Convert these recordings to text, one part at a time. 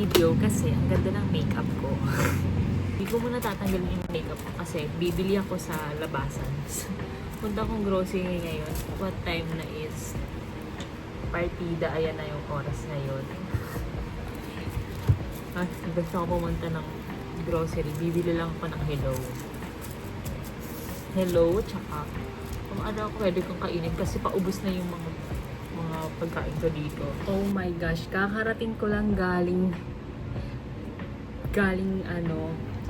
video kasi ang ganda ng makeup ko. Hindi ko muna tatanggalin yung makeup ko kasi bibili ako sa labasan. Punta akong grocery ngayon. What time na is partida. Ayan na yung oras ngayon. At gusto ko pumunta ng grocery. Bibili lang ako ng hello, tsaka kung ano ako pwede kong kainin kasi paubos na yung mga pagkain ko dito. Oh my gosh, kakarating ko lang galing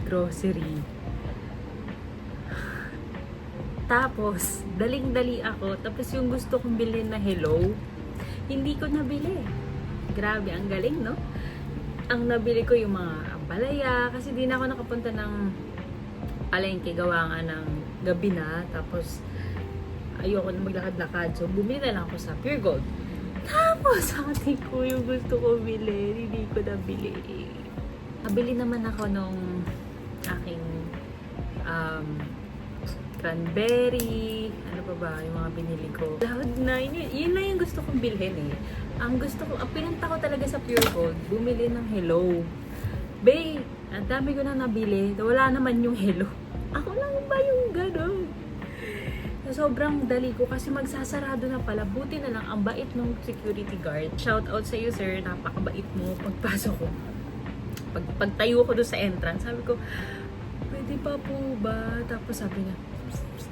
grocery. Tapos, daling-dali ako. Tapos yung gusto kong bilhin na hello, hindi ko nabili. Grabe, ang galing, no? Ang nabili ko yung mga ampalaya kasi di na ako nakapunta ng palengke, gawa nga ng gabi na. Tapos, ayoko na maglakad-lakad. So, bumili na lang ako sa Pure Gold. Tapos, ate ko yung gusto ko bilhin, hindi ko nabili. Nabili naman ako nung aking cranberry, ano pa ba, yung mga binili ko. Cloud9, yun lang yung gusto kong bilhin eh. Ang pinunta ko talaga sa Pure Gold, bumili ng hello. Babe, ang dami ko na nabili, wala naman yung hello. Ako lang ba yung gano'n? Sobrang dali ko kasi magsasarado na pala. Buti na lang, ang bait ng security guard. Shout out sa iyo, sir. Napakabait mo pagpasok ko. Pagtayo ko doon sa entrance, sabi ko, pwede pa po ba? Tapos sabi niya,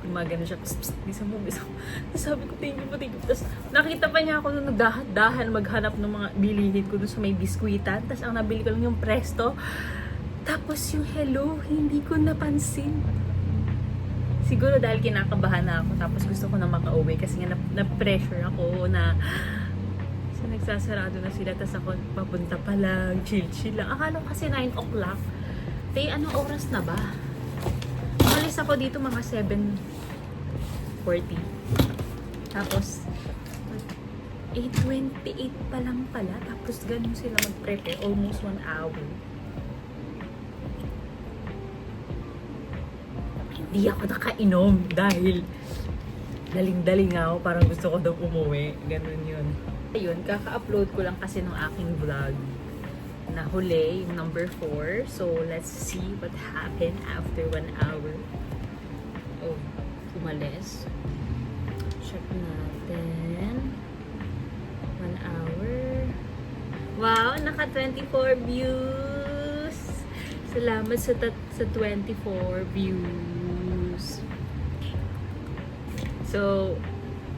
gumagano siya, bisa mo. Sabi ko, thank you po. Tapos nakita pa niya ako nung nagdahan maghanap ng mga bilihin ko doon sa may biskwitan. Tapos ang nabili ko lang yung Presto. Tapos yung hello, hindi ko napansin. Siguro dahil kinakabahan na ako, tapos gusto ko na makauwi kasi nga na-pressure ako na so, nagsasarado na sila, tapos ako papunta pa lang, chill lang. Akala ko kasi 9 o'clock. Tay, anong oras na ba? Alis ako dito mga 7:40. Tapos, 8:28 pa lang pala, tapos ganun sila mag-prepare, almost 1 hour. Hindi ako nakainom dahil daling-daling ako, parang gusto ko daw umuwi. Ganun yun. Ayun, kaka-upload ko lang kasi ng aking vlog na huli, yung number 4. So, let's see what happened after 1 hour. Oh, umalis. Check natin. 1 hour. Wow, naka 24 views! Salamat sa 24 views. So,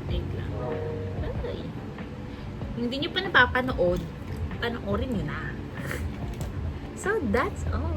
wait lang. Ay. Hindi nyo pa napapanood, panoorin nyo na. So, that's all.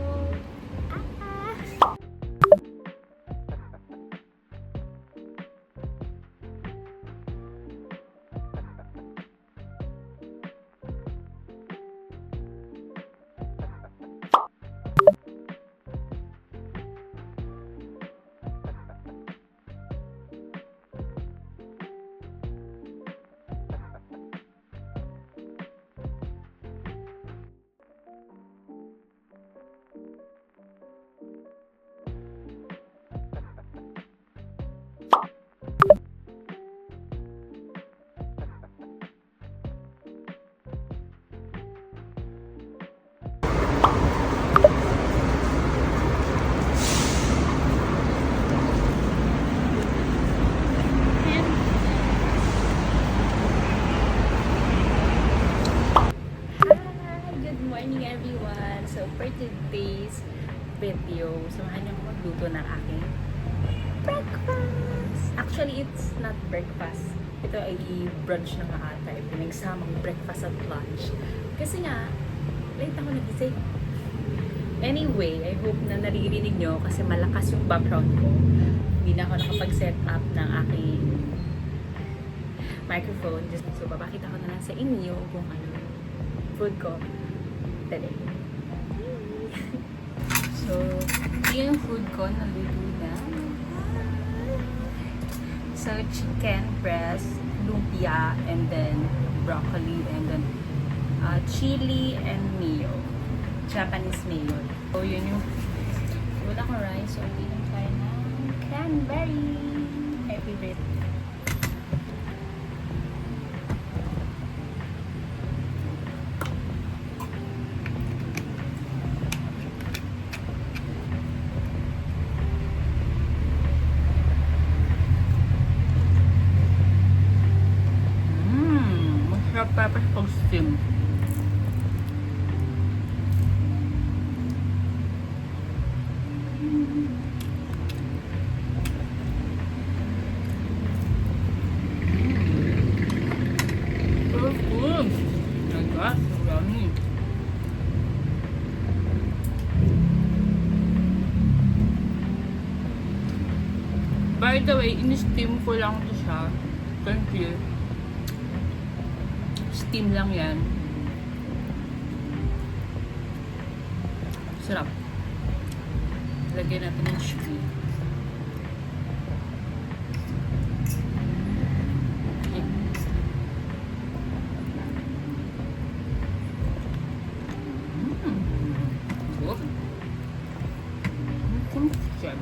Today's video, samahan niyo ako magluto ng aking breakfast. Actually, it's not breakfast. Ito ay brunch na nga ata. Pinagsamang breakfast at lunch. Kasi nga, late ako nagising. Anyway, I hope na naririnig nyo kasi malakas yung background ko. Hindi na ako nakapag-set up ng aking microphone. So, papakita ko na lang sa inyo kung ano food ko today. So, yung food ko, naluto na. So, chicken breast, lumpia, and then broccoli, and then chili and mayo. Japanese mayo. So, yun yung wala ko rice. So, hindi lang tayo ng cranberry. My favorite. pag steam. So good. Naga, yummy. By the way, in-steam ko lang to siya. Confused. Steam lang yan. Sarap. Lagyan natin ng chicken. Good. Chicken.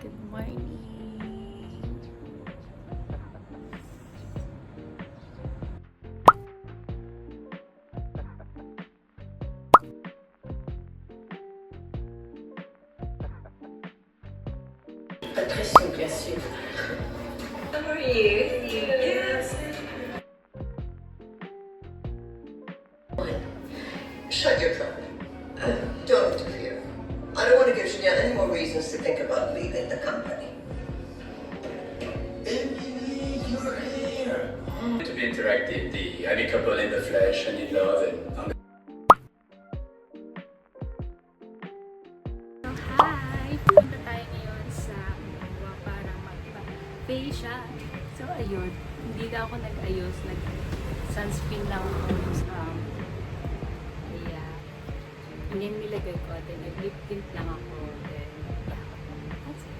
Good morning. Patricia, bien sûr. How are you? Yes. Shut your trap. Don't interfere. I don't want to give Julien any more reasons to think about leaving the company. Emily, you're here. To be interactive, the amicable in the flesh and in love and Hi! Punta tayo ngayon sa Uwa para magpa-facial. So, ayun. Hindi na ako nag-ayos. Nag-sunscreen lang ako. Kaya, yun yung nilagay ko. Then, nag-lip tint lang ako. Then, yeah. That's it.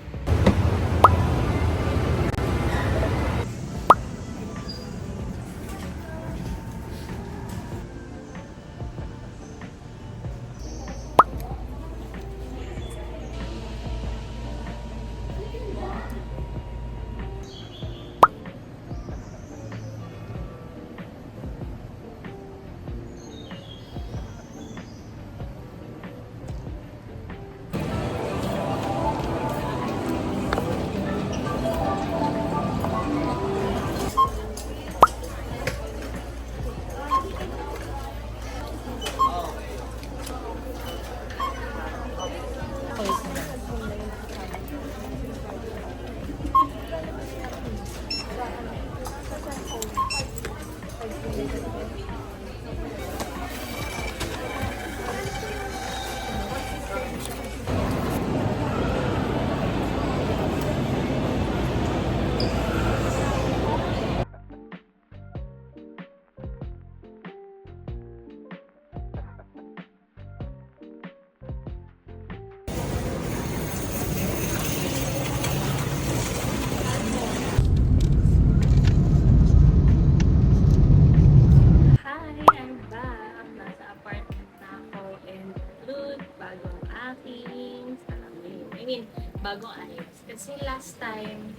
bagong ayos. Kasi last time,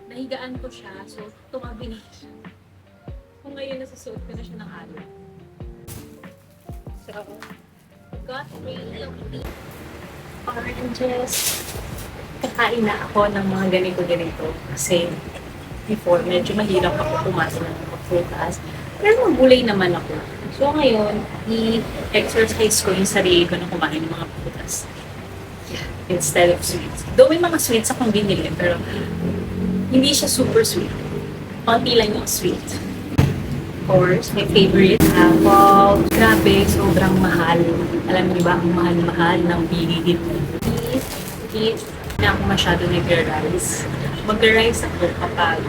nahigaan ko siya, so tumabi na siya. Kung ngayon nasusuot ko na siya ng araw. So, got really oranges. Kakain na ako ng mga ganito-ganito. Kasi before, medyo mahirap ako pumasok ng mga prutas. Pero magulay naman ako. So ngayon, i-exercise ko yung sarili ko na kumain ng mga prutas. Instead of sweets. Though may mga sweets akong binili, pero Hindi siya super sweet. Konti lang yung sweet. Of course, my favorite, apple. Grabe, sobrang mahal. Alam niyo ba, ang mahal-mahal ng bilihin mo. Hindi na ako masyado nag-rice. Mag-rice ako kapag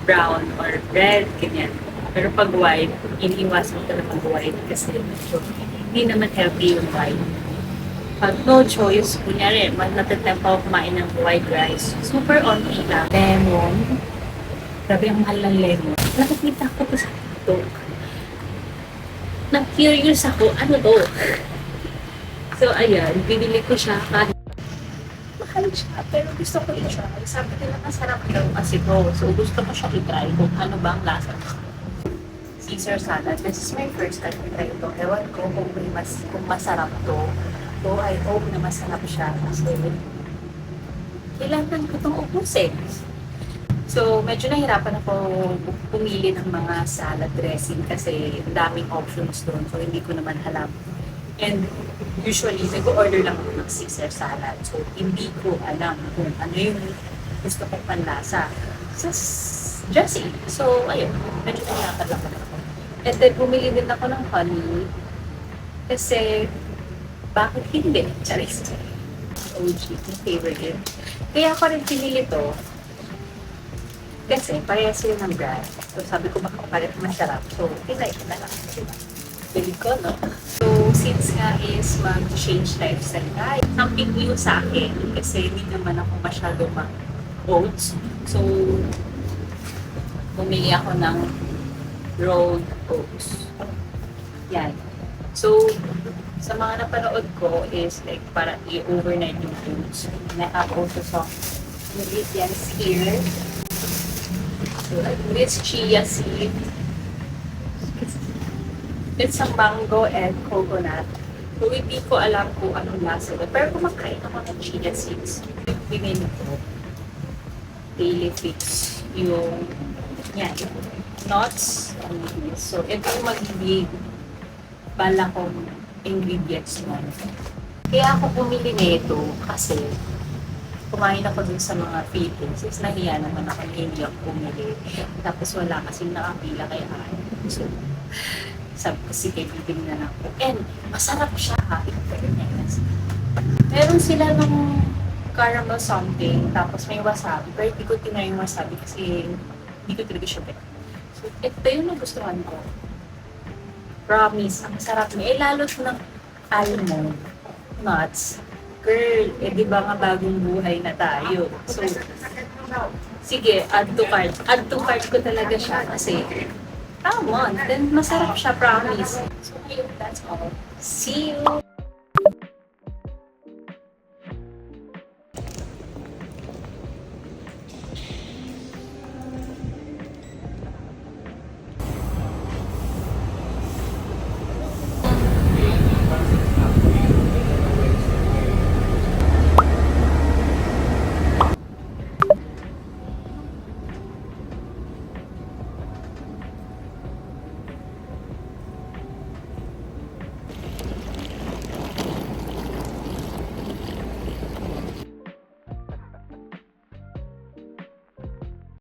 brown or red, ganyan. Pero pag white, iniiwasan ko na mag-white kasi medyo hindi naman healthy yung white. Pag no choice, kunyari, natatempa ako kumain ng white rice, super onti lang. Lemon. Grabe ang mahal ng lemon. Nakikita ko to sa TikTok. Na-curious ako, ano to? So, ayan, binili ko siya kahit mahal siya, pero gusto ko i-try. Sabi nila masarap daw kasi to. So, gusto ko siya i-try kung ano ba ang lasa. Caesar salad. This is my first time to try ito. Ewan ko kung masarap to. So, I hope na masarap siya kasi kailangan ko itong ubusin. So, medyo nahirapan ako pumili ng mga salad dressing kasi daming options doon. So, hindi ko naman alam. And usually, nag-order lang ako ng Caesar salad. So, hindi ko alam kung ano yung gusto kong panlasa sa dressing. So, ayun. Medyo nahirapan lang ako. And then, bumili din ako ng honey. Kasi, bakit hindi? Charis. OG, my favorite yun. Kaya ako rin pinili to. Kasi, parehas sila ng brand. So, sabi ko baka parehas masarap. So, pinay ko na lang. Bili ko, no? So, since nga is mag-change lifestyle tayo, something new sa akin. Kasi hindi naman ako masyado mag-oats. So, bumili ako ng rolled oats. Yan. So, sa mga napanood ko is like para i-overnight yung oats. And I have also some ingredients here. So, like this chia seed. It's a mango and coconut. So, hindi ko alam kung anong lasa doon. Pero kumakain ako ng chia seeds. Binili ko. Daily fix. Yung, yan, nuts. So, ito yung magiging bala kong ingredients nun. Kaya ako bumili nito kasi kumain ako dun sa mga Philippines. Since nahiya naman ako, hindi ako bumili. Tapos wala kasing nakapila kaya so, sabi ko, sige, bibili na lang ako. And masarap siya ha, in fairness. Meron sila nung caramel something, tapos may wasabi. Pero hindi ko tinry yung wasabi kasi hindi ko talaga siya bet. So, ito yung nagustuhan ko. Promise, ang sarap niya. Eh, lalo ng almond nuts. Girl, eh di ba nga bagong buhay na tayo. So, sige, add to cart. Add to cart ko talaga siya kasi almond. Then, masarap siya, promise. So, ayun, that's all. See you!